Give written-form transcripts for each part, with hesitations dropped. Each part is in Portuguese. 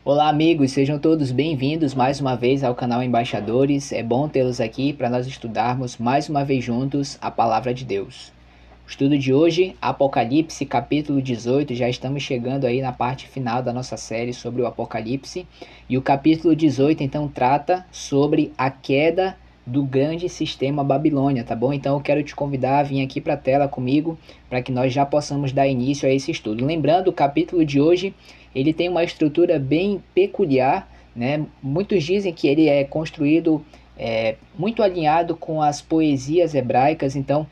Olá, amigos, sejam todos bem-vindos mais uma vez ao canal Embaixadores. É bom tê-los aqui para nós estudarmos mais uma vez juntos a palavra de Deus. O estudo de hoje, Apocalipse, capítulo 18. Já estamos chegando aí na parte final da nossa série sobre o Apocalipse. E o capítulo 18 então trata sobre a queda do grande sistema Babilônia, tá bom? Então eu quero te convidar a vir aqui para a tela comigo para que nós já possamos dar início a esse estudo. Lembrando, o capítulo de hoje ele tem uma estrutura bem peculiar, né? Muitos dizem que ele é construído muito alinhado com as poesias hebraicas, então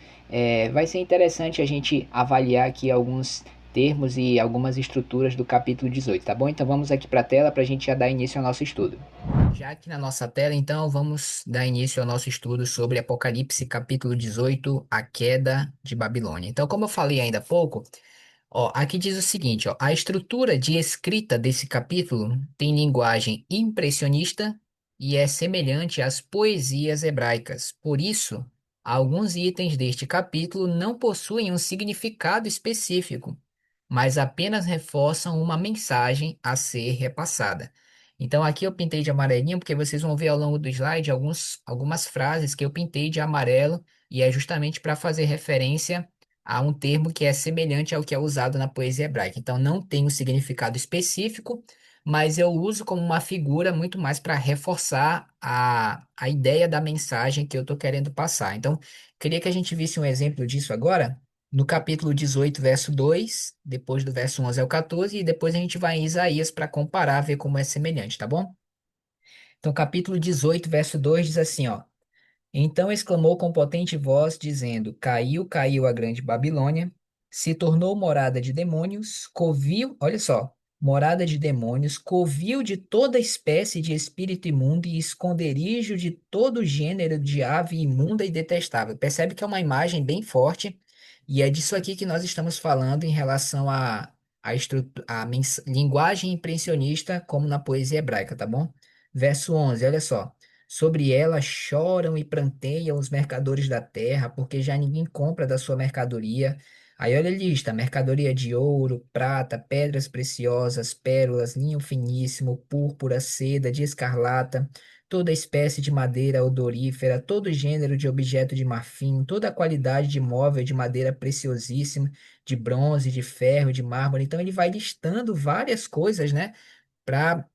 vai ser interessante a gente avaliar aqui alguns termos e algumas estruturas do capítulo 18, tá bom? Então vamos aqui para a tela para a gente já dar início ao nosso estudo. Já aqui na nossa tela, então, vamos dar início ao nosso estudo sobre Apocalipse, capítulo 18, a queda de Babilônia. Então, como eu falei ainda há pouco, ó, aqui diz o seguinte, ó, a estrutura de escrita desse capítulo tem linguagem impressionista e é semelhante às poesias hebraicas. Por isso, alguns itens deste capítulo não possuem um significado específico, mas apenas reforçam uma mensagem a ser repassada. Então aqui eu pintei de amarelinho porque vocês vão ver ao longo do slide algumas frases que eu pintei de amarelo e é justamente para fazer referência a um termo que é semelhante ao que é usado na poesia hebraica. Então, não tem um significado específico, mas eu uso como uma figura muito mais para reforçar a ideia da mensagem que eu estou querendo passar. Então, queria que a gente visse um exemplo disso agora, no capítulo 18, verso 2, depois do verso 11 ao 14, e depois a gente vai em Isaías para comparar, ver como é semelhante, tá bom? Então, capítulo 18, verso 2 diz assim, ó. Então exclamou com potente voz, dizendo: Caiu, caiu a grande Babilônia, se tornou morada de demônios, covil, olha só, morada de demônios, covil de toda espécie de espírito imundo e esconderijo de todo gênero de ave imunda e detestável. Percebe que é uma imagem bem forte, e é disso aqui que nós estamos falando em relação à linguagem impressionista, como na poesia hebraica, tá bom? Verso 11, olha só. Sobre ela choram e pranteiam os mercadores da terra, porque já ninguém compra da sua mercadoria. Aí olha a lista: mercadoria de ouro, prata, pedras preciosas, pérolas, linho finíssimo, púrpura, seda, de escarlata, toda espécie de madeira odorífera, todo gênero de objeto de marfim, toda qualidade de móvel de madeira preciosíssima, de bronze, de ferro, de mármore. Então ele vai listando várias coisas, né? Para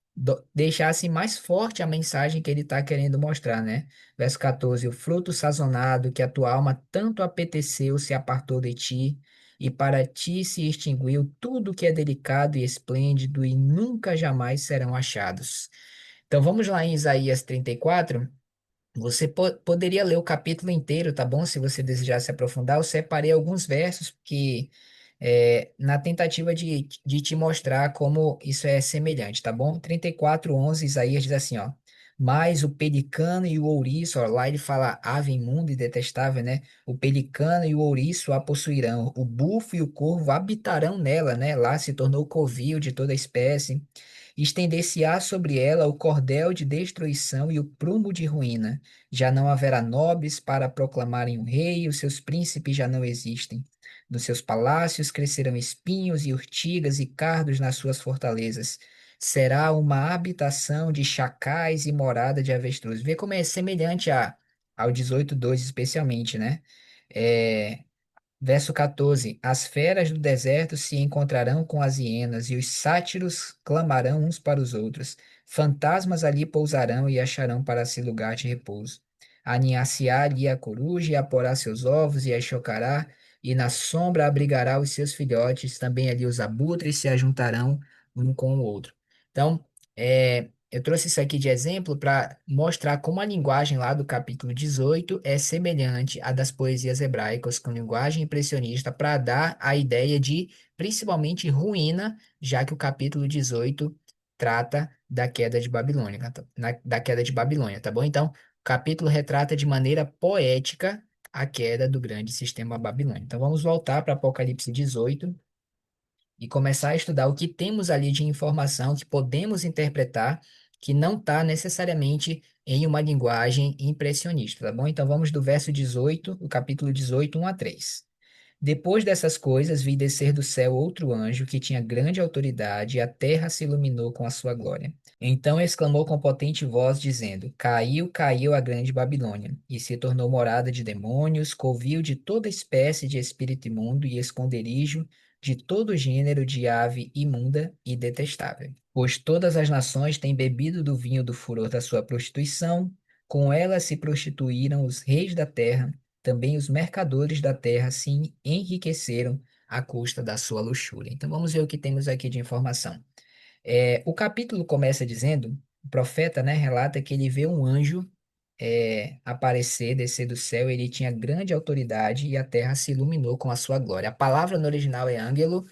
deixar assim mais forte a mensagem que ele está querendo mostrar, né? Verso 14: o fruto sazonado que a tua alma tanto apeteceu se apartou de ti, e para ti se extinguiu tudo que é delicado e esplêndido, e nunca jamais serão achados. Então vamos lá em Isaías 34. Você poderia ler o capítulo inteiro, tá bom? Se você desejar se aprofundar, eu separei alguns versos que na tentativa de te mostrar como isso é semelhante, tá bom? 34:11, Isaías diz assim, ó. Mas o pelicano e o ouriço, ó, lá ele fala ave imunda e detestável, né? O pelicano e o ouriço a possuirão, o bufo e o corvo habitarão nela, né? Lá se tornou covil de toda espécie. Estender-se-á sobre ela o cordel de destruição e o prumo de ruína. Já não haverá nobres para proclamarem o rei, os seus príncipes já não existem. Nos seus palácios crescerão espinhos e urtigas e cardos nas suas fortalezas. Será uma habitação de chacais e morada de avestruz. Vê como é semelhante ao 18:2 especialmente, né? É, Verso 14: as feras do deserto se encontrarão com as hienas, e os sátiros clamarão uns para os outros. Fantasmas ali pousarão e acharão para si lugar de repouso. Aninhar-se-á ali a coruja, e aporá seus ovos, e as chocará, e na sombra abrigará os seus filhotes. Também ali os abutres se ajuntarão um com o outro. Então, eu trouxe isso aqui de exemplo para mostrar como a linguagem lá do capítulo 18 é semelhante à das poesias hebraicas, com linguagem impressionista, para dar a ideia de, principalmente, ruína, já que o capítulo 18 trata da queda de Babilônia, da queda de Babilônia, tá bom? Então, o capítulo retrata de maneira poética a queda do grande sistema babilônico. Então, vamos voltar para Apocalipse 18 e começar a estudar o que temos ali de informação que podemos interpretar, que não está necessariamente em uma linguagem impressionista, tá bom? Então vamos do verso 18, o capítulo 18, 1 a 3. Depois dessas coisas, vi descer do céu outro anjo que tinha grande autoridade, e a terra se iluminou com a sua glória. Então exclamou com potente voz, dizendo: Caiu, caiu a grande Babilônia, e se tornou morada de demônios, covil de toda espécie de espírito imundo e esconderijo de todo gênero de ave imunda e detestável. Pois todas as nações têm bebido do vinho do furor da sua prostituição, com ela se prostituíram os reis da terra, também os mercadores da terra se enriqueceram à custa da sua luxúria. Então vamos ver o que temos aqui de informação. O capítulo começa dizendo, o profeta, né, relata que ele vê um anjo aparecer, descer do céu, ele tinha grande autoridade e a terra se iluminou com a sua glória. A palavra no original é ângelo,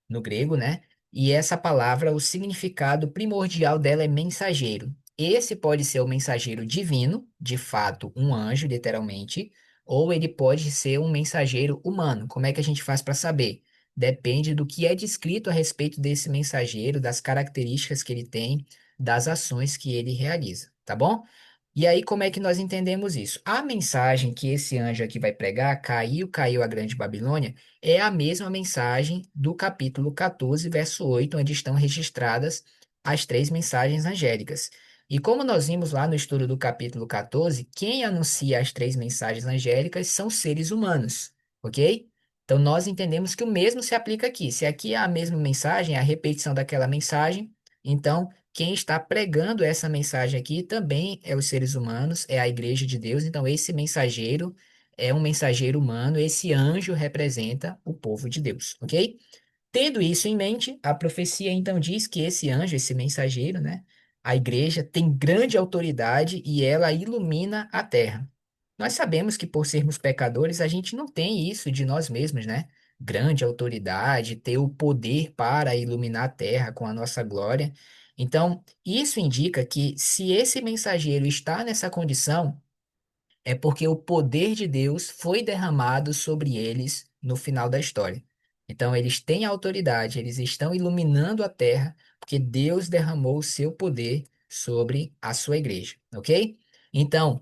no grego, né? E essa palavra, o significado primordial dela é mensageiro. Esse pode ser o mensageiro divino, de fato, um anjo, literalmente, ou ele pode ser um mensageiro humano. Como é que a gente faz para saber? Depende do que é descrito a respeito desse mensageiro, das características que ele tem, das ações que ele realiza, tá bom? E aí, como é que nós entendemos isso? A mensagem que esse anjo aqui vai pregar, caiu, caiu a grande Babilônia, é a mesma mensagem do capítulo 14, verso 8, onde estão registradas as três mensagens angélicas. E como nós vimos lá no estudo do capítulo 14, quem anuncia as três mensagens angélicas são seres humanos, ok? Então nós entendemos que o mesmo se aplica aqui. Se aqui é a mesma mensagem, é a repetição daquela mensagem, então quem está pregando essa mensagem aqui também é os seres humanos, é a igreja de Deus. Então esse mensageiro é um mensageiro humano, esse anjo representa o povo de Deus, ok? Tendo isso em mente, a profecia então diz que esse anjo, esse mensageiro, né, a igreja tem grande autoridade e ela ilumina a terra. Nós sabemos que por sermos pecadores, a gente não tem isso de nós mesmos, né? Grande autoridade, ter o poder para iluminar a terra com a nossa glória. Então, isso indica que se esse mensageiro está nessa condição, é porque o poder de Deus foi derramado sobre eles no final da história. Então, eles têm autoridade, eles estão iluminando a terra, porque Deus derramou o seu poder sobre a sua igreja, ok? Então,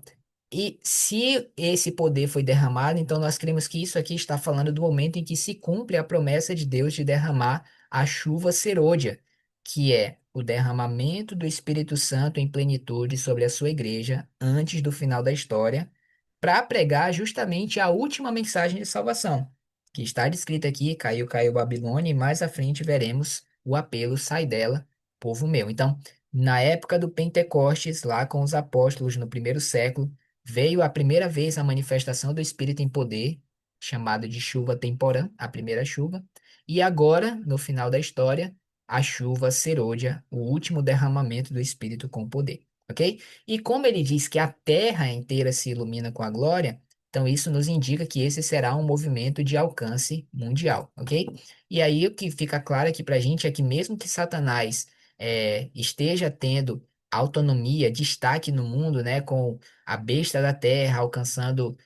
e se esse poder foi derramado, então nós cremos que isso aqui está falando do momento em que se cumpre a promessa de Deus de derramar a chuva serôdia, que é o derramamento do Espírito Santo em plenitude sobre a sua igreja antes do final da história para pregar justamente a última mensagem de salvação, que está descrita aqui, caiu, caiu Babilônia, e mais à frente veremos o apelo, sai dela, povo meu. Então, na época do Pentecostes, lá com os apóstolos no primeiro século, veio a primeira vez a manifestação do Espírito em poder, chamada de chuva temporã, a primeira chuva, e agora, no final da história, a chuva serôdia, o último derramamento do Espírito com poder. Ok? E como ele diz que a terra inteira se ilumina com a glória, então isso nos indica que esse será um movimento de alcance mundial, ok? E aí o que fica claro aqui para a gente é que mesmo que Satanás esteja tendo autonomia, destaque no mundo, né, com a besta da terra alcançando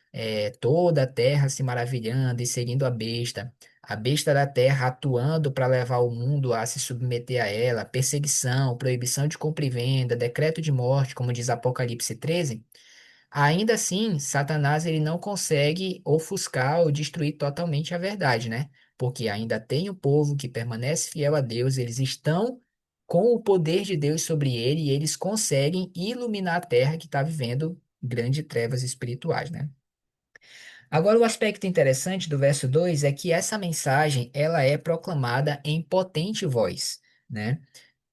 toda a terra se maravilhando e seguindo a besta da terra atuando para levar o mundo a se submeter a ela, perseguição, proibição de compra e venda, decreto de morte, como diz Apocalipse 13, ainda assim, Satanás ele não consegue ofuscar ou destruir totalmente a verdade, né? Porque ainda tem o povo que permanece fiel a Deus, eles estão com o poder de Deus sobre ele e eles conseguem iluminar a terra que está vivendo grandes trevas espirituais, né? Agora, o aspecto interessante do verso 2 é que essa mensagem ela é proclamada em potente voz, né?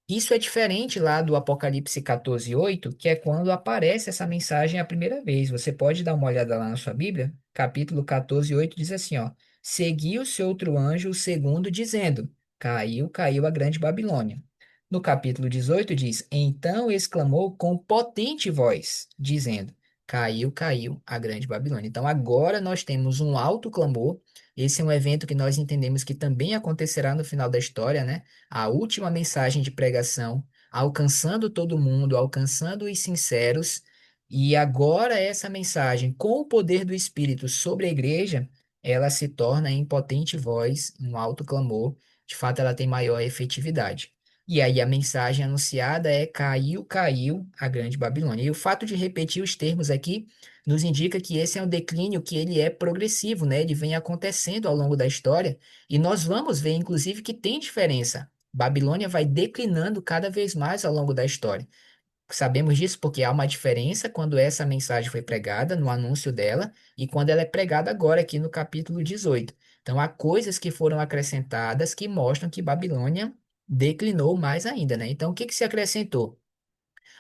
Isso é diferente lá do Apocalipse 14:8, que é quando aparece essa mensagem a primeira vez. Você pode dar uma olhada lá na sua Bíblia, capítulo 14:8 diz assim, ó: Seguiu-se outro anjo, o segundo, dizendo: Caiu, caiu a grande Babilônia. No capítulo 18 diz: Então exclamou com potente voz, dizendo: Caiu, caiu a grande Babilônia. Então agora nós temos um alto clamor. Esse é um evento que nós entendemos que também acontecerá no final da história, né? A última mensagem de pregação, alcançando todo mundo, alcançando os sinceros. E agora essa mensagem, com o poder do Espírito sobre a igreja, ela se torna em potente voz, um alto clamor. De fato, ela tem maior efetividade. E aí a mensagem anunciada é: caiu, caiu a grande Babilônia. E o fato de repetir os termos aqui nos indica que esse é um declínio que ele é progressivo, né? Ele vem acontecendo ao longo da história e nós vamos ver, inclusive, que tem diferença. Babilônia vai declinando cada vez mais ao longo da história. Sabemos disso porque há uma diferença quando essa mensagem foi pregada no anúncio dela e quando ela é pregada agora aqui no capítulo 18. Então, há coisas que foram acrescentadas que mostram que Babilônia declinou mais ainda, né? Então, o que que se acrescentou?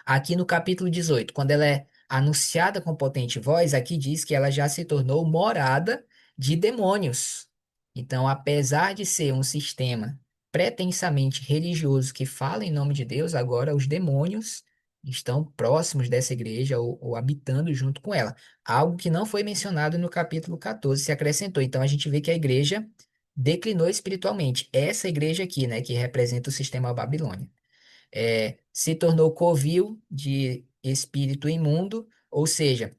Aqui no capítulo 18, quando ela é anunciada com potente voz, aqui diz que ela já se tornou morada de demônios. Então, apesar de ser um sistema pretensamente religioso que fala em nome de Deus, agora os demônios estão próximos dessa igreja ou habitando junto com ela. Algo que não foi mencionado no capítulo 14, se acrescentou. Então, a gente vê que a igreja declinou espiritualmente. Essa igreja aqui, né, que representa o sistema babilônico se tornou covil de espírito imundo, ou seja,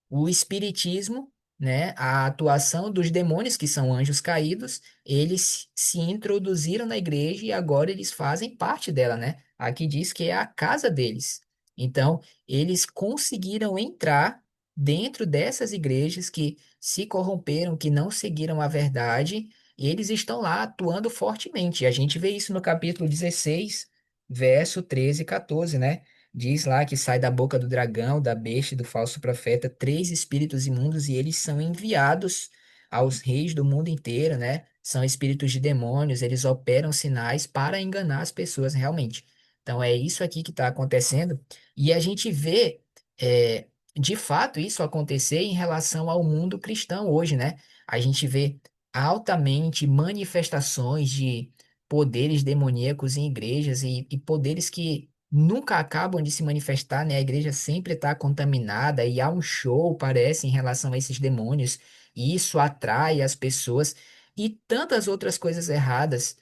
o espiritismo, né, a atuação dos demônios, que são anjos caídos, eles se introduziram na igreja e agora eles fazem parte dela, né? Aqui diz que é a casa deles. Então, eles conseguiram entrar dentro dessas igrejas que se corromperam, que não seguiram a verdade, e eles estão lá atuando fortemente. A gente vê isso no capítulo 16 verso 13 e 14, né? Diz lá que sai da boca do dragão, da besta e do falso profeta três espíritos imundos e eles são enviados aos reis do mundo inteiro, né? São espíritos de demônios, eles operam sinais para enganar as pessoas realmente. Então é isso aqui que está acontecendo e a gente vê, de fato, isso acontecer em relação ao mundo cristão hoje, né? A gente vê altamente manifestações de poderes demoníacos em igrejas e poderes que nunca acabam de se manifestar, né? A igreja sempre está contaminada e há um show, parece, em relação a esses demônios, e isso atrai as pessoas e tantas outras coisas erradas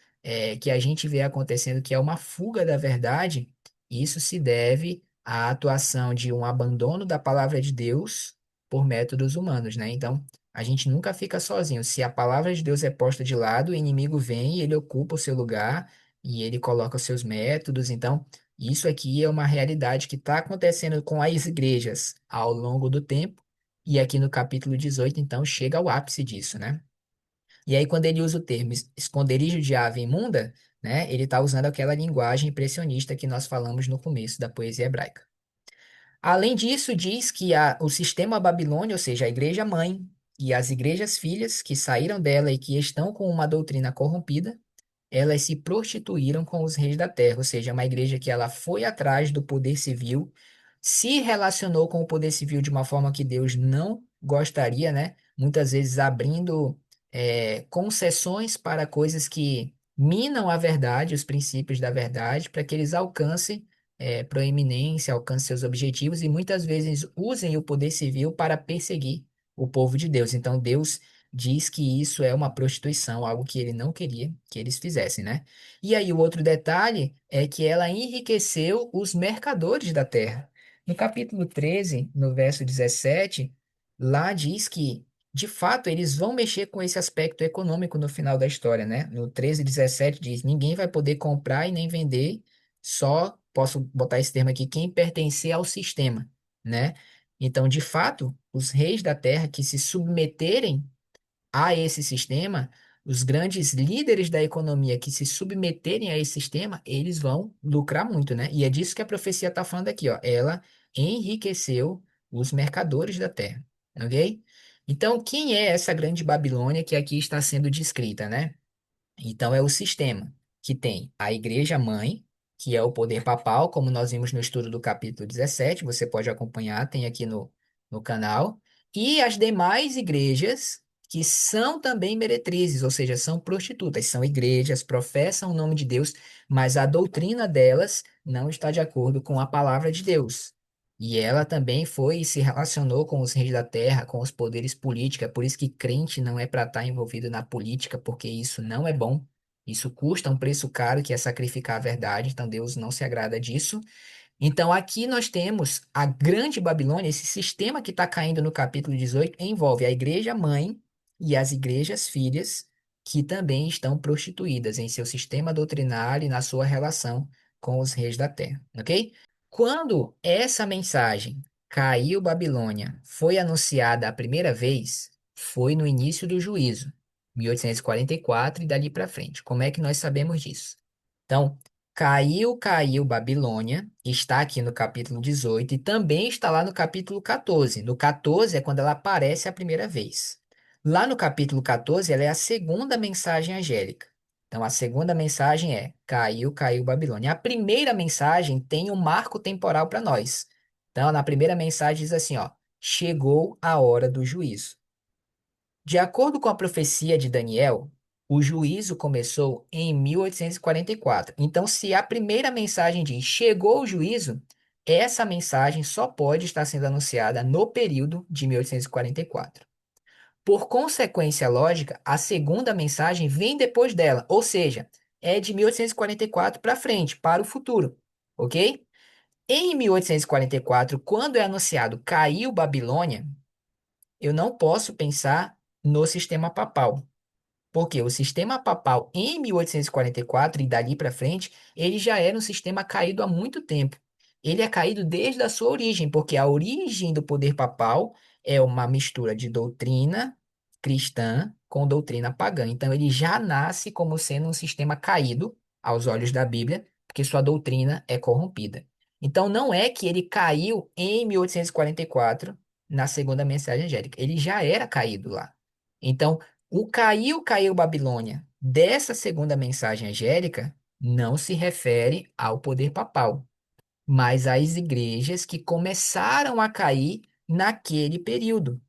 que a gente vê acontecendo, que é uma fuga da verdade. Isso se deve à atuação de um abandono da palavra de Deus por métodos humanos, né? Então, a gente nunca fica sozinho. Se a palavra de Deus é posta de lado, o inimigo vem e ele ocupa o seu lugar e ele coloca os seus métodos. Então, isso aqui é uma realidade que está acontecendo com as igrejas ao longo do tempo. E aqui no capítulo 18, então, chega ao ápice disso, né? E aí, quando ele usa o termo esconderijo de ave imunda, né? Ele está usando aquela linguagem impressionista que nós falamos no começo da poesia hebraica. Além disso, diz que o sistema Babilônia, ou seja, a igreja mãe e as igrejas filhas que saíram dela e que estão com uma doutrina corrompida, elas se prostituíram com os reis da terra, ou seja, uma igreja que ela foi atrás do poder civil, se relacionou com o poder civil de uma forma que Deus não gostaria, né? Muitas vezes abrindo concessões para coisas que minam a verdade, os princípios da verdade, para que eles alcancem proeminência, alcancem seus objetivos e muitas vezes usem o poder civil para perseguir o povo de Deus. Então, Deus diz que isso é uma prostituição, algo que ele não queria que eles fizessem, né? E aí o outro detalhe é que ela enriqueceu os mercadores da terra. No capítulo 13, no verso 17, lá diz que, de fato, eles vão mexer com esse aspecto econômico no final da história, né? No 13, 17 diz, ninguém vai poder comprar e nem vender, só, posso botar esse termo aqui, quem pertencer ao sistema, né? Então, de fato, os reis da terra que se submeterem a esse sistema, os grandes líderes da economia que se submeterem a esse sistema, eles vão lucrar muito, né? E é disso que a profecia está falando aqui, ó. Ela enriqueceu os mercadores da terra, ok? Então, quem é essa grande Babilônia que aqui está sendo descrita, né? Então, é o sistema que tem a igreja mãe, que é o poder papal, como nós vimos no estudo do capítulo 17, você pode acompanhar, tem aqui no canal, e as demais igrejas que são também meretrizes, ou seja, são prostitutas, são igrejas, professam o nome de Deus, mas a doutrina delas não está de acordo com a palavra de Deus. E ela também foi e se relacionou com os reis da terra, com os poderes políticos. É por isso que crente não é para estar envolvido na política, porque isso não é bom. Isso custa um preço caro, que é sacrificar a verdade. Então Deus não se agrada disso. Então aqui nós temos a grande Babilônia, esse sistema que está caindo no capítulo 18, envolve a igreja mãe e as igrejas filhas, que também estão prostituídas em seu sistema doutrinário e na sua relação com os reis da terra, ok? Quando essa mensagem caiu Babilônia foi anunciada a primeira vez, foi no início do juízo, 1844 e dali para frente. Como é que nós sabemos disso? Então, caiu Babilônia, está aqui no capítulo 18 e também está lá no capítulo 14. No 14 é quando ela aparece a primeira vez. Lá no capítulo 14, ela é a segunda mensagem angélica. Então, a segunda mensagem é: caiu Babilônia. A primeira mensagem tem um marco temporal para nós. Então, na primeira mensagem diz assim, ó: chegou a hora do juízo. De acordo com a profecia de Daniel, o juízo começou em 1844. Então, se a primeira mensagem diz chegou o juízo, essa mensagem só pode estar sendo anunciada no período de 1844. Por consequência lógica, a segunda mensagem vem depois dela, ou seja, é de 1844 para frente, para o futuro, ok? Em 1844, quando é anunciado caiu Babilônia, eu não posso pensar no sistema papal. Porque o sistema papal em 1844 e dali para frente, ele já era um sistema caído há muito tempo. Ele é caído desde a sua origem, porque a origem do poder papal é uma mistura de doutrina cristã com doutrina pagã. Então ele já nasce como sendo um sistema caído aos olhos da Bíblia, porque sua doutrina é corrompida. Então não é que ele caiu em 1844 na segunda mensagem angélica. Ele já era caído lá. Então, o caiu Babilônia dessa segunda mensagem angélica não se refere ao poder papal, mas às igrejas que começaram a cair naquele período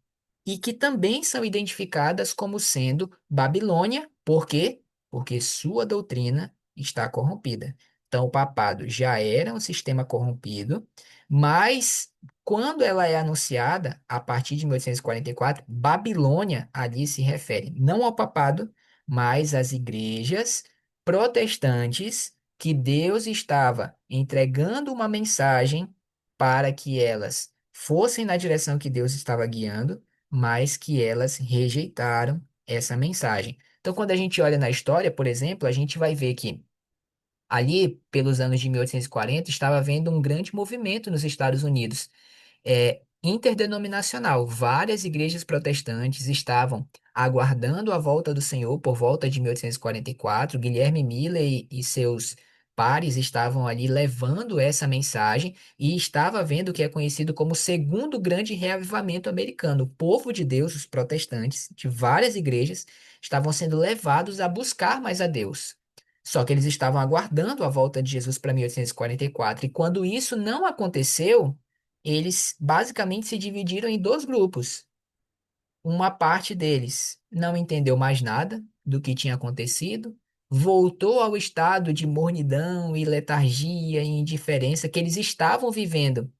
e que também são identificadas como sendo Babilônia. Por quê? Porque sua doutrina está corrompida. Então, o papado já era um sistema corrompido, mas quando ela é anunciada, a partir de 1844, Babilônia ali se refere não ao papado, mas às igrejas protestantes que Deus estava entregando uma mensagem para que elas fossem na direção que Deus estava guiando, mas que elas rejeitaram essa mensagem. Então, quando a gente olha na história, por exemplo, a gente vai ver que ali, pelos anos de 1840, estava havendo um grande movimento nos Estados Unidos, interdenominacional. Várias igrejas protestantes estavam aguardando a volta do Senhor por volta de 1844. Guilherme Miller e seus pares estavam ali levando essa mensagem e estava havendo o que é conhecido como o segundo grande reavivamento americano. O povo de Deus, os protestantes de várias igrejas, estavam sendo levados a buscar mais a Deus. Só que eles estavam aguardando a volta de Jesus para 1844. E quando isso não aconteceu, eles basicamente se dividiram em dois grupos. Uma parte deles não entendeu mais nada do que tinha acontecido, voltou ao estado de mornidão e letargia e indiferença que eles estavam vivendo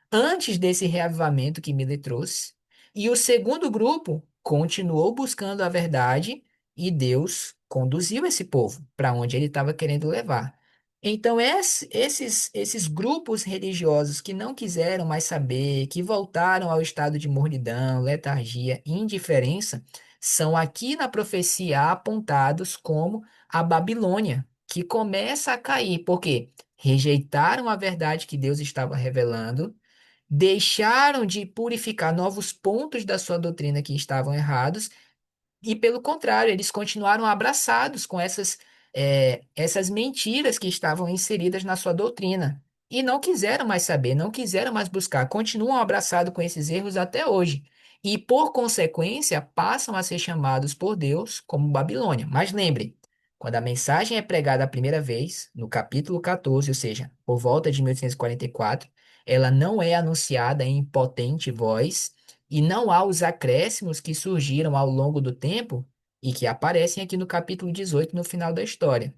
antes desse reavivamento que Miller trouxe. E o segundo grupo continuou buscando a verdade e Deus conduziu esse povo para onde ele estava querendo levar. Então, esses grupos religiosos que não quiseram mais saber, que voltaram ao estado de mornidão, letargia, indiferença, são aqui na profecia apontados como a Babilônia, que começa a cair, porque rejeitaram a verdade que Deus estava revelando, deixaram de purificar novos pontos da sua doutrina que estavam errados e, pelo contrário, eles continuaram abraçados com essas mentiras que estavam inseridas na sua doutrina. E não quiseram mais saber, não quiseram mais buscar, continuam abraçados com esses erros até hoje. E, por consequência, passam a ser chamados por Deus como Babilônia. Mas lembre, quando a mensagem é pregada a primeira vez, no capítulo 14, ou seja, por volta de 1844, ela não é anunciada em potente voz e não há os acréscimos que surgiram ao longo do tempo e que aparecem aqui no capítulo 18, no final da história.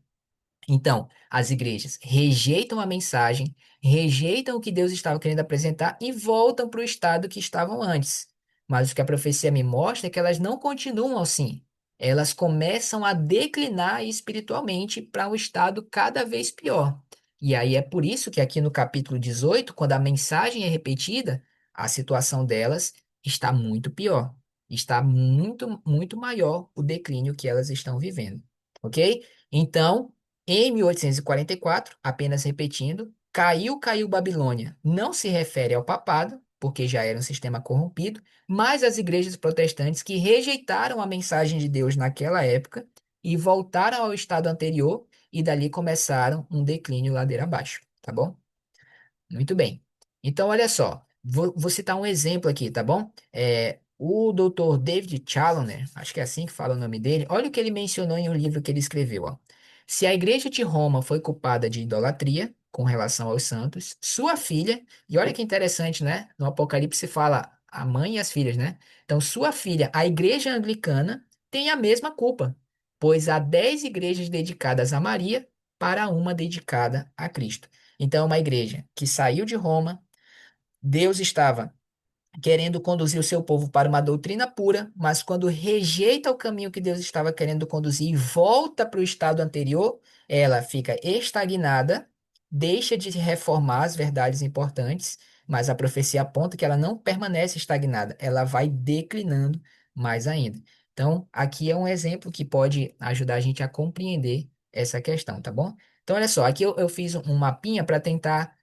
Então, as igrejas rejeitam a mensagem, rejeitam o que Deus estava querendo apresentar e voltam para o estado que estavam antes. Mas o que a profecia me mostra é que elas não continuam assim. Elas começam a declinar espiritualmente para um estado cada vez pior. E aí é por isso que aqui no capítulo 18, quando a mensagem é repetida, a situação delas está muito pior. Está muito, muito maior o declínio que elas estão vivendo. Ok? Então, em 1844, apenas repetindo, caiu Babilônia, não se refere ao papado, porque já era um sistema corrompido, mas as igrejas protestantes que rejeitaram a mensagem de Deus naquela época e voltaram ao estado anterior e dali começaram um declínio ladeira abaixo, tá bom? Muito bem. Então, olha só, vou citar um exemplo aqui, tá bom? O doutor David Challoner, acho que é assim que fala o nome dele, olha o que ele mencionou em um livro que ele escreveu, ó. Se a igreja de Roma foi culpada de idolatria com relação aos santos, sua filha, e olha que interessante, né? No Apocalipse fala a mãe e as filhas, né? Então, sua filha, a igreja anglicana, tem a mesma culpa, pois há 10 igrejas dedicadas a Maria para uma dedicada a Cristo. Então, é uma igreja que saiu de Roma, Deus estava querendo conduzir o seu povo para uma doutrina pura, mas quando rejeita o caminho que Deus estava querendo conduzir e volta para o estado anterior, ela fica estagnada, deixa de reformar as verdades importantes, mas a profecia aponta que ela não permanece estagnada, ela vai declinando mais ainda. Então, aqui é um exemplo que pode ajudar a gente a compreender essa questão, tá bom? Então, olha só, aqui eu fiz um mapinha para tentar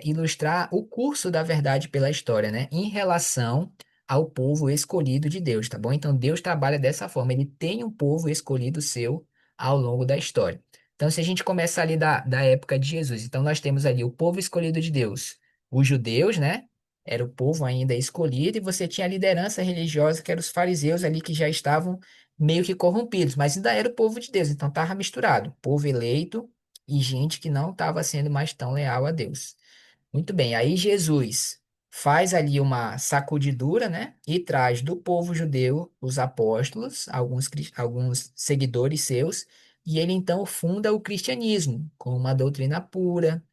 ilustrar o curso da verdade pela história, né? Em relação ao povo escolhido de Deus, tá bom? Então Deus trabalha dessa forma, ele tem um povo escolhido seu ao longo da história. Então, se a gente começar ali da época de Jesus, então nós temos ali o povo escolhido de Deus, os judeus, né? Era o povo ainda escolhido, e você tinha a liderança religiosa, que eram os fariseus ali que já estavam meio que corrompidos, mas ainda era o povo de Deus, então estava misturado, povo eleito e gente que não estava sendo mais tão leal a Deus. Muito bem, aí Jesus faz ali uma sacudidura, né? E traz do povo judeu os apóstolos, alguns seguidores seus, e ele então funda o cristianismo com uma doutrina pura,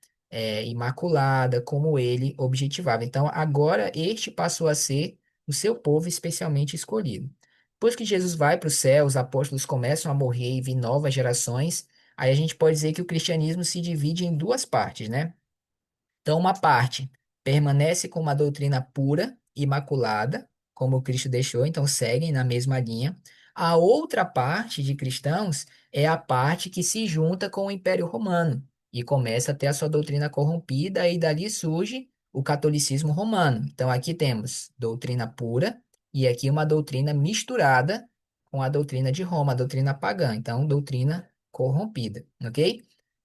imaculada, como ele objetivava. Então, agora este passou a ser o seu povo especialmente escolhido. Depois que Jesus vai para o céu, os apóstolos começam a morrer e vir novas gerações, aí a gente pode dizer que o cristianismo se divide em duas partes, né? Então, uma parte permanece com uma doutrina pura, imaculada, como Cristo deixou, então seguem na mesma linha. A outra parte de cristãos é a parte que se junta com o Império Romano e começa a ter a sua doutrina corrompida, e dali surge o catolicismo romano. Então, aqui temos doutrina pura e aqui uma doutrina misturada com a doutrina de Roma, a doutrina pagã. Então, doutrina corrompida, ok?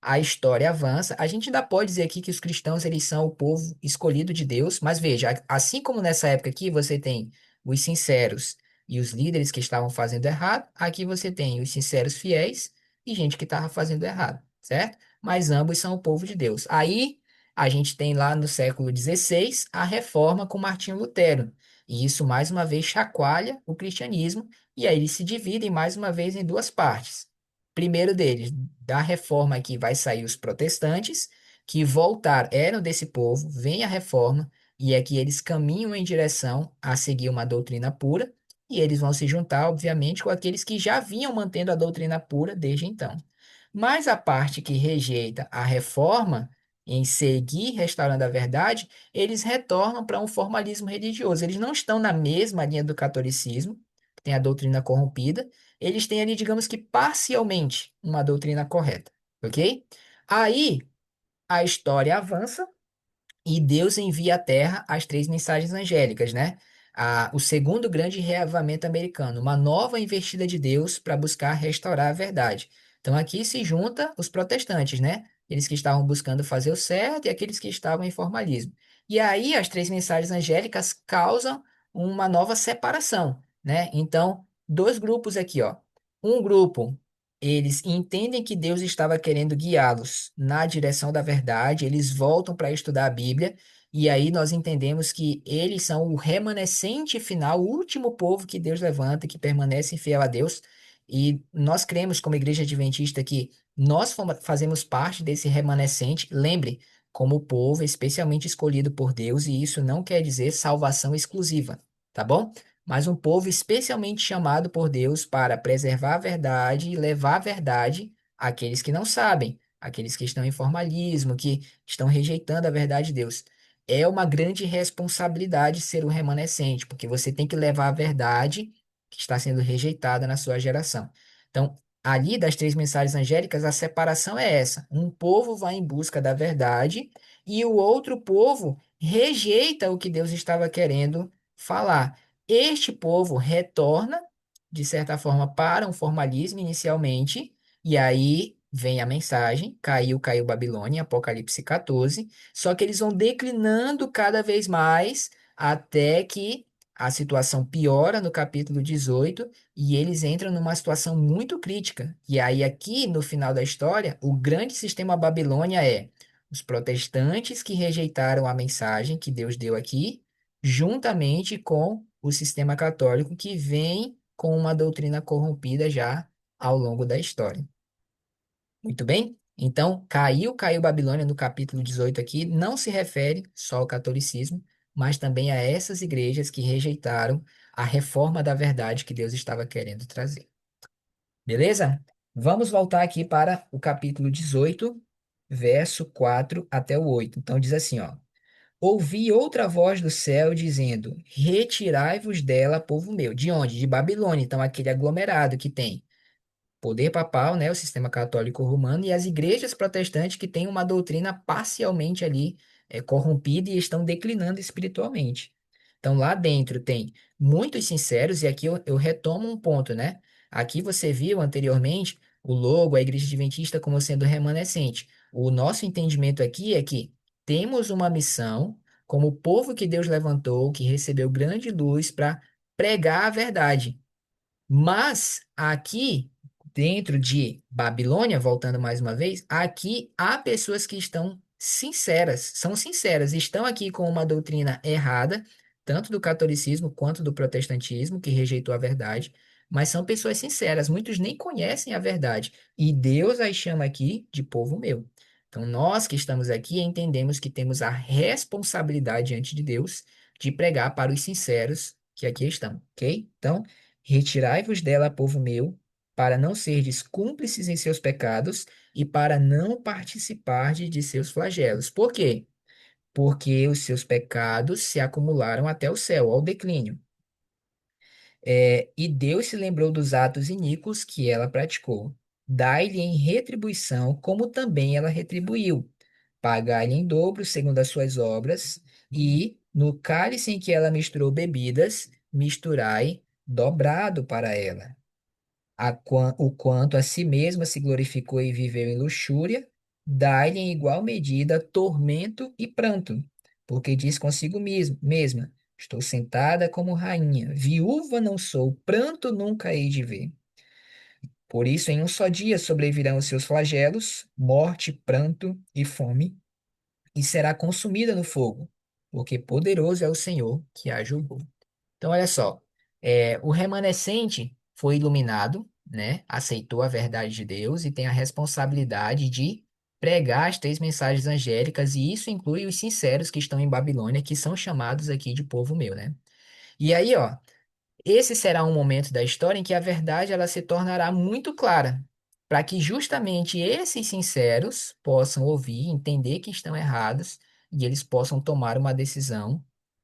A história avança. A gente ainda pode dizer aqui que os cristãos eles são o povo escolhido de Deus, mas veja, assim como nessa época aqui você tem os sinceros e os líderes que estavam fazendo errado, aqui você tem os sinceros fiéis e gente que estava fazendo errado, certo? Mas ambos são o povo de Deus. Aí a gente tem lá no século XVI a reforma com Martinho Lutero. E isso mais uma vez chacoalha o cristianismo, e aí eles se dividem mais uma vez em duas partes. Primeiro deles, da reforma que vai sair os protestantes, que voltar eram desse povo, vem a reforma, e é que eles caminham em direção a seguir uma doutrina pura, e eles vão se juntar, obviamente, com aqueles que já vinham mantendo a doutrina pura desde então. Mas a parte que rejeita a reforma, em seguir restaurando a verdade, eles retornam para um formalismo religioso. Eles não estão na mesma linha do catolicismo, que tem a doutrina corrompida, eles têm ali, digamos que parcialmente, uma doutrina correta, ok? Aí a história avança e Deus envia à Terra as três mensagens angélicas, né? O segundo grande reavivamento americano, uma nova investida de Deus para buscar restaurar a verdade. Então aqui se junta os protestantes, né? Eles que estavam buscando fazer o certo e aqueles que estavam em formalismo. E aí as três mensagens angélicas causam uma nova separação, né? Então, dois grupos aqui, ó. Um grupo, eles entendem que Deus estava querendo guiá-los na direção da verdade, eles voltam para estudar a Bíblia, e aí nós entendemos que eles são o remanescente final, o último povo que Deus levanta, que permanece fiel a Deus. E nós cremos, como Igreja Adventista, que nós fazemos parte desse remanescente, lembre, como povo especialmente escolhido por Deus, e isso não quer dizer salvação exclusiva, tá bom? Mas um povo especialmente chamado por Deus para preservar a verdade e levar a verdade àqueles que não sabem, àqueles que estão em formalismo, que estão rejeitando a verdade de Deus. É uma grande responsabilidade ser um remanescente, porque você tem que levar a verdade que está sendo rejeitada na sua geração. Então, ali das três mensagens angélicas, a separação é essa: um povo vai em busca da verdade e o outro povo rejeita o que Deus estava querendo falar. Este povo retorna, de certa forma, para um formalismo inicialmente, e aí vem a mensagem: caiu, caiu Babilônia, Apocalipse 14. Só que eles vão declinando cada vez mais até que a situação piora no capítulo 18 e eles entram numa situação muito crítica. E aí, aqui no final da história, o grande sistema Babilônia é os protestantes que rejeitaram a mensagem que Deus deu aqui, juntamente com o sistema católico que vem com uma doutrina corrompida já ao longo da história. Muito bem? Então, caiu Babilônia no capítulo 18 aqui, não se refere só ao catolicismo, mas também a essas igrejas que rejeitaram a reforma da verdade que Deus estava querendo trazer. Beleza? Vamos voltar aqui para o capítulo 18, verso 4 até o 8. Então diz assim, ó: Ouvi outra voz do céu dizendo: Retirai-vos dela, povo meu. De onde? De Babilônia. Então, aquele aglomerado que tem poder papal, né, o sistema católico romano, e as igrejas protestantes que têm uma doutrina parcialmente ali corrompida e estão declinando espiritualmente. Então, lá dentro tem muitos sinceros, e aqui eu retomo um ponto, né? Aqui você viu anteriormente o logo, a Igreja Adventista como sendo remanescente. O nosso entendimento aqui é que temos uma missão como povo que Deus levantou, que recebeu grande luz para pregar a verdade. Mas aqui, dentro de Babilônia, voltando mais uma vez, aqui há pessoas que estão sinceras, são sinceras, estão aqui com uma doutrina errada, tanto do catolicismo quanto do protestantismo, que rejeitou a verdade, mas são pessoas sinceras, muitos nem conhecem a verdade, e Deus as chama aqui de povo meu. Então, nós que estamos aqui entendemos que temos a responsabilidade diante de Deus de pregar para os sinceros que aqui estão, ok? Então, retirai-vos dela, povo meu, para não serdes cúmplices em seus pecados e para não participardes de seus flagelos. Por quê? Porque os seus pecados se acumularam até o céu, ao declínio. E Deus se lembrou dos atos iníquos que ela praticou. Dai-lhe em retribuição, como também ela retribuiu. Pagai-lhe em dobro, segundo as suas obras, e no cálice em que ela misturou bebidas, misturai dobrado para ela o quanto a si mesma se glorificou e viveu em luxúria, dai-lhe em igual medida tormento e pranto, porque diz consigo mesma: Estou sentada como rainha, viúva não sou, pranto nunca hei de ver. Por isso, em um só dia sobrevirão os seus flagelos, morte, pranto e fome, e será consumida no fogo, porque poderoso é o Senhor que a julgou. Então, olha só, o remanescente foi iluminado, né? Aceitou a verdade de Deus e tem a responsabilidade de pregar as três mensagens angélicas, e isso inclui os sinceros que estão em Babilônia, que são chamados aqui de povo meu, né? E aí, ó, esse será um momento da história em que a verdade ela se tornará muito clara, para que justamente esses sinceros possam ouvir, entender que estão errados e eles possam tomar uma decisão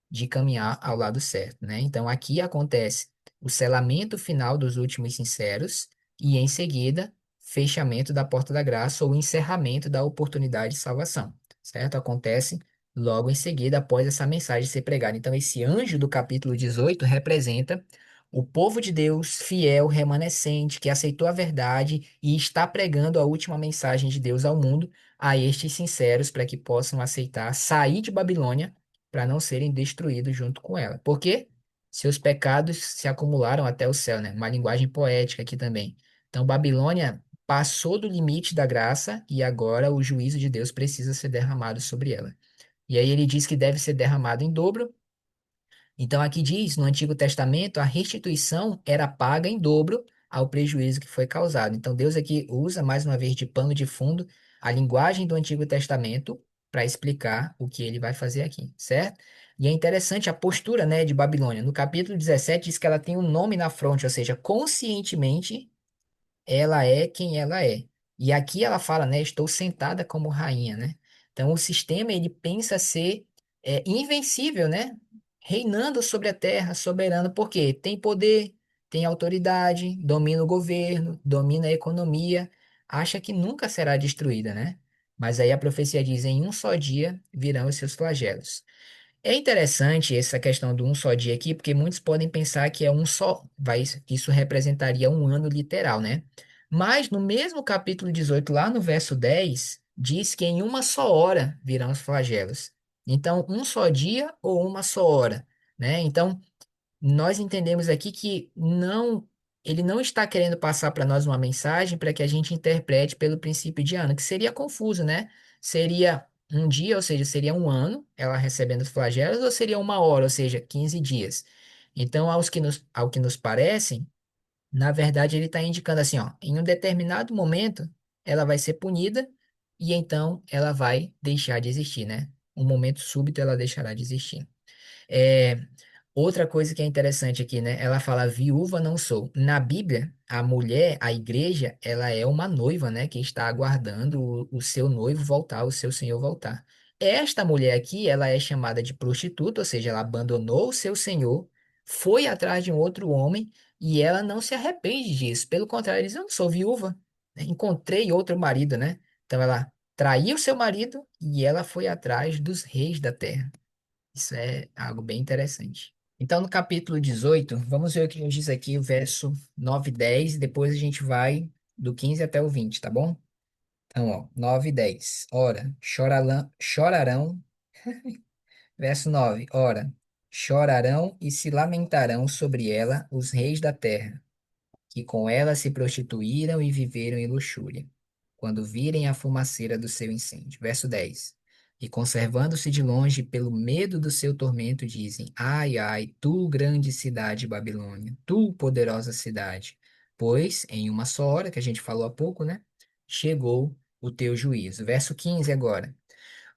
de caminhar ao lado certo, né? Então aqui acontece o selamento final dos últimos sinceros e em seguida fechamento da porta da graça ou encerramento da oportunidade de salvação, certo? Acontece logo em seguida após essa mensagem ser pregada. Então esse anjo do capítulo 18 representa o povo de Deus fiel, remanescente, que aceitou a verdade e está pregando a última mensagem de Deus ao mundo, a estes sinceros, para que possam aceitar sair de Babilônia para não serem destruídos junto com ela. Por quê? Seus pecados se acumularam até o céu, né? Uma linguagem poética aqui também. Então, Babilônia passou do limite da graça e agora o juízo de Deus precisa ser derramado sobre ela. E aí ele diz que deve ser derramado em dobro. Então, aqui diz, no Antigo Testamento, a restituição era paga em dobro ao prejuízo que foi causado. Então, Deus aqui usa, mais uma vez, de pano de fundo, a linguagem do Antigo Testamento para explicar o que ele vai fazer aqui, certo? E é interessante a postura, né, de Babilônia. No capítulo 17 diz que ela tem um nome na fronte, ou seja, conscientemente ela é quem ela é. E aqui ela fala, né? Estou sentada como rainha, né? Então o sistema ele pensa ser invencível, né? Reinando sobre a terra, soberano, porque tem poder, tem autoridade, domina o governo, domina a economia, acha que nunca será destruída, né? Mas aí a profecia diz: em um só dia virão os seus flagelos. É interessante essa questão do um só dia aqui, porque muitos podem pensar que é um só, isso representaria um ano literal, né? Mas no mesmo capítulo 18, lá no verso 10, diz que em uma só hora virão os flagelos. Então, um só dia ou uma só hora, né? Então, nós entendemos aqui que ele não está querendo passar para nós uma mensagem para que a gente interprete pelo princípio de ano, que seria confuso, né? Seria um dia, ou seja, seria um ano, ela recebendo os flagelos, ou seria uma hora, ou seja, 15 dias. Então, ao que nos parece, na verdade, ele está indicando assim, ó, em um determinado momento, ela vai ser punida e então ela vai deixar de existir, né? Um momento súbito ela deixará de existir. É, outra coisa que é interessante aqui, né? Ela fala, viúva não sou. Na Bíblia, a mulher, a igreja, ela é uma noiva, né? Que está aguardando o seu noivo voltar, o seu senhor voltar. Esta mulher aqui, ela é chamada de prostituta, ou seja, ela abandonou o seu senhor, foi atrás de um outro homem e ela não se arrepende disso. Pelo contrário, ela diz, eu não sou viúva, né? Encontrei outro marido, né? Então ela traiu seu marido e ela foi atrás dos reis da terra. Isso é algo bem interessante. Então, no capítulo 18, vamos ver o que nos diz aqui o verso 9 e 10, e depois a gente vai do 15 até o 20, tá bom? Então, ó, 9 e 10. Ora, chorarão, verso 9. Ora, chorarão e se lamentarão sobre ela os reis da terra, que com ela se prostituíram e viveram em luxúria, quando virem a fumaceira do seu incêndio. Verso 10. E conservando-se de longe pelo medo do seu tormento, dizem: Ai, ai, tu grande cidade Babilônia, tu poderosa cidade, pois em uma só hora, que a gente falou há pouco, né? Chegou o teu juízo. Verso 15 agora.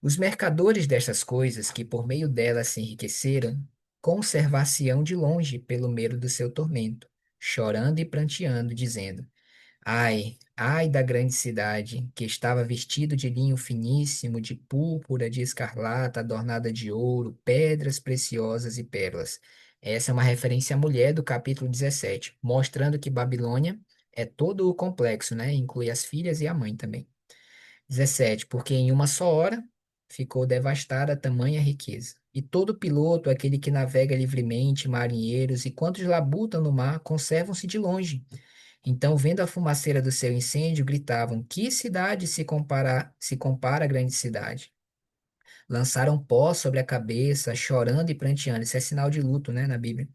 Os mercadores destas coisas, que por meio delas se enriqueceram, conservar-se-ão de longe pelo medo do seu tormento, chorando e pranteando, dizendo: Ai, ai da grande cidade, que estava vestido de linho finíssimo, de púrpura, de escarlata, adornada de ouro, pedras preciosas e pérolas. Essa é uma referência à mulher do capítulo 17, mostrando que Babilônia é todo o complexo, né? Inclui as filhas e a mãe também. 17. Porque em uma só hora ficou devastada tamanha riqueza. E todo piloto, aquele que navega livremente, marinheiros e quantos labutam no mar, conservam-se de longe. Então, vendo a fumaceira do seu incêndio, gritavam: Que cidade se compara à grande cidade? Lançaram pó sobre a cabeça, chorando e pranteando. Isso é sinal de luto, né, na Bíblia.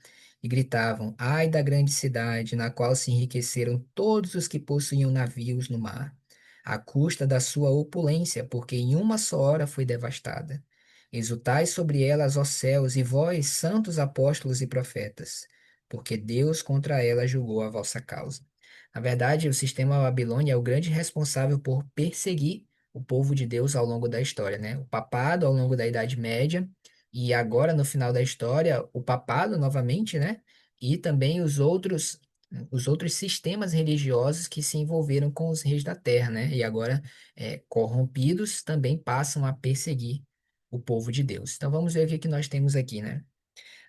E gritavam: Ai da grande cidade, na qual se enriqueceram todos os que possuíam navios no mar, à custa da sua opulência, porque em uma só hora foi devastada. Exultai sobre elas, ó céus, e vós, santos apóstolos e profetas, porque Deus contra ela julgou a vossa causa. Na verdade, o sistema Babilônia é o grande responsável por perseguir o povo de Deus ao longo da história, né? O papado ao longo da Idade Média e agora no final da história, o papado novamente, né? E também os outros sistemas religiosos que se envolveram com os reis da terra, né? E agora, corrompidos, também passam a perseguir o povo de Deus. Então vamos ver o que que nós temos aqui, né?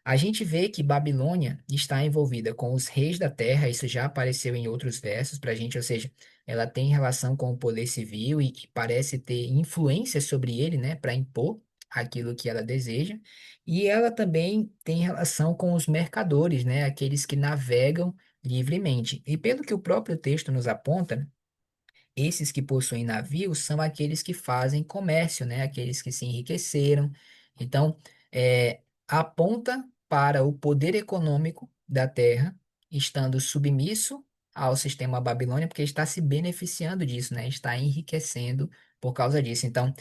A gente vê que Babilônia está envolvida com os reis da terra, isso já apareceu em outros versos para a gente, ou seja, ela tem relação com o poder civil e parece ter influência sobre ele, né, para impor aquilo que ela deseja. E ela também tem relação com os mercadores, né, aqueles que navegam livremente. E pelo que o próprio texto nos aponta, esses que possuem navios são aqueles que fazem comércio, né? Aqueles que se enriqueceram. Então, aponta para o poder econômico da terra, estando submisso ao sistema babilônico, porque está se beneficiando disso, né? Está enriquecendo por causa disso. Então,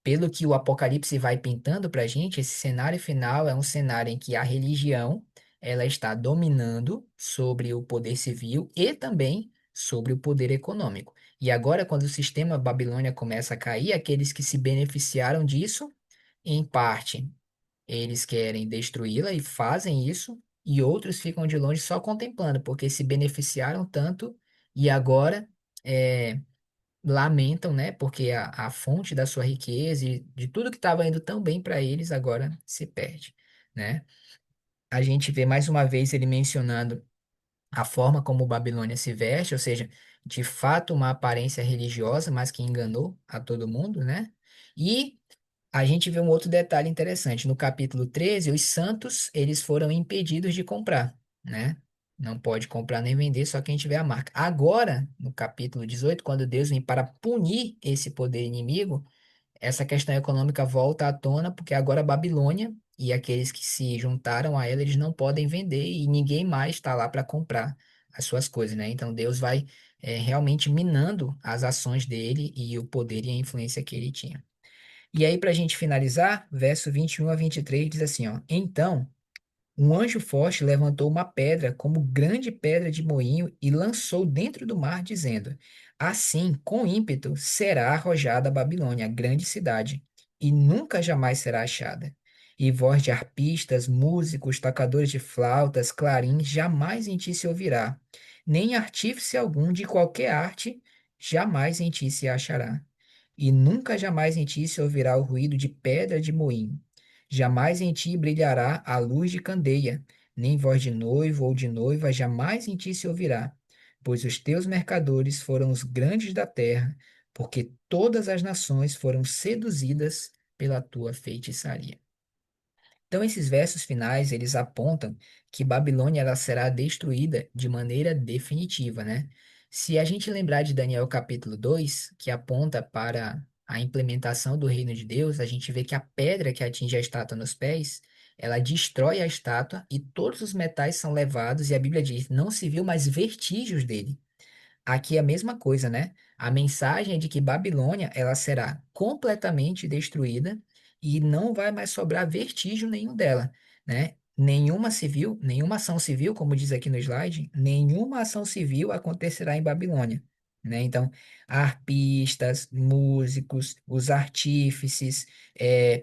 pelo que o Apocalipse vai pintando para a gente, esse cenário final é um cenário em que a religião ela está dominando sobre o poder civil e também sobre o poder econômico. E agora, quando o sistema Babilônia começa a cair, aqueles que se beneficiaram disso, em parte, eles querem destruí-la e fazem isso, e outros ficam de longe só contemplando, porque se beneficiaram tanto e agora lamentam, né? Porque a fonte da sua riqueza e de tudo que estava indo tão bem para eles agora se perde, né? A gente vê mais uma vez ele mencionando a forma como Babilônia se veste, ou seja, de fato uma aparência religiosa, mas que enganou a todo mundo, né? E a gente vê um outro detalhe interessante. No capítulo 13, os santos, eles foram impedidos de comprar, né? Não pode comprar nem vender, só quem tiver a marca. Agora, no capítulo 18, quando Deus vem para punir esse poder inimigo, essa questão econômica volta à tona, porque agora a Babilônia e aqueles que se juntaram a ela, eles não podem vender e ninguém mais está lá para comprar as suas coisas, né? Então Deus vai realmente minando as ações dele e o poder e a influência que ele tinha. E aí, para a gente finalizar, verso 21 a 23 diz assim, ó: Então um anjo forte levantou uma pedra como grande pedra de moinho e lançou dentro do mar, dizendo: Assim, com ímpeto, será arrojada a Babilônia, a grande cidade, e nunca jamais será achada. E voz de arpistas, músicos, tocadores de flautas, clarins, jamais em ti se ouvirá, nem artífice algum de qualquer arte, jamais em ti se achará. E nunca jamais em ti se ouvirá o ruído de pedra de moinho. Jamais em ti brilhará a luz de candeia, nem voz de noivo ou de noiva jamais em ti se ouvirá, pois os teus mercadores foram os grandes da terra, porque todas as nações foram seduzidas pela tua feitiçaria. Então, esses versos finais, eles apontam que Babilônia ela será destruída de maneira definitiva, né? Se a gente lembrar de Daniel capítulo 2, que aponta para a implementação do reino de Deus, a gente vê que a pedra que atinge a estátua nos pés, ela destrói a estátua e todos os metais são levados, e a Bíblia diz, não se viu mais vestígios dele. Aqui é a mesma coisa, né? A mensagem é de que Babilônia ela será completamente destruída e não vai mais sobrar vestígio nenhum dela, né? Nenhuma ação civil, como diz aqui no slide, nenhuma ação civil acontecerá em Babilônia, né? Então, arpistas, músicos, os artífices,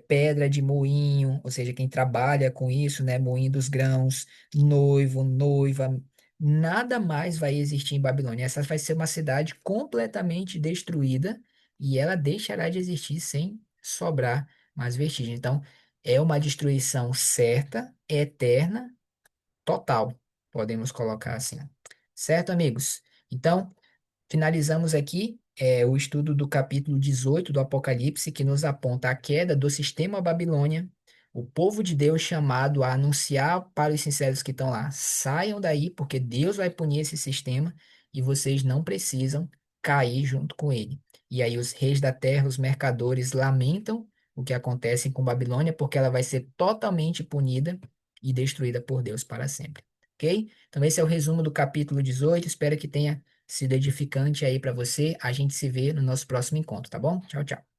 pedra de moinho, ou seja, quem trabalha com isso, né? Moinho dos grãos, noivo, noiva, nada mais vai existir em Babilônia. Essa vai ser uma cidade completamente destruída e ela deixará de existir sem sobrar mais vestígios. Então, é uma destruição certa, eterna, total, podemos colocar assim. Certo, amigos? Então, finalizamos aqui o estudo do capítulo 18 do Apocalipse, que nos aponta a queda do sistema Babilônia, o povo de Deus chamado a anunciar para os sinceros que estão lá: saiam daí, porque Deus vai punir esse sistema e vocês não precisam cair junto com ele. E aí os reis da terra, os mercadores, lamentam o que acontece com Babilônia, porque ela vai ser totalmente punida e destruída por Deus para sempre. Ok? Então, esse é o resumo do capítulo 18. Espero que tenha sido edificante aí para você. A gente se vê no nosso próximo encontro, tá bom? Tchau, tchau.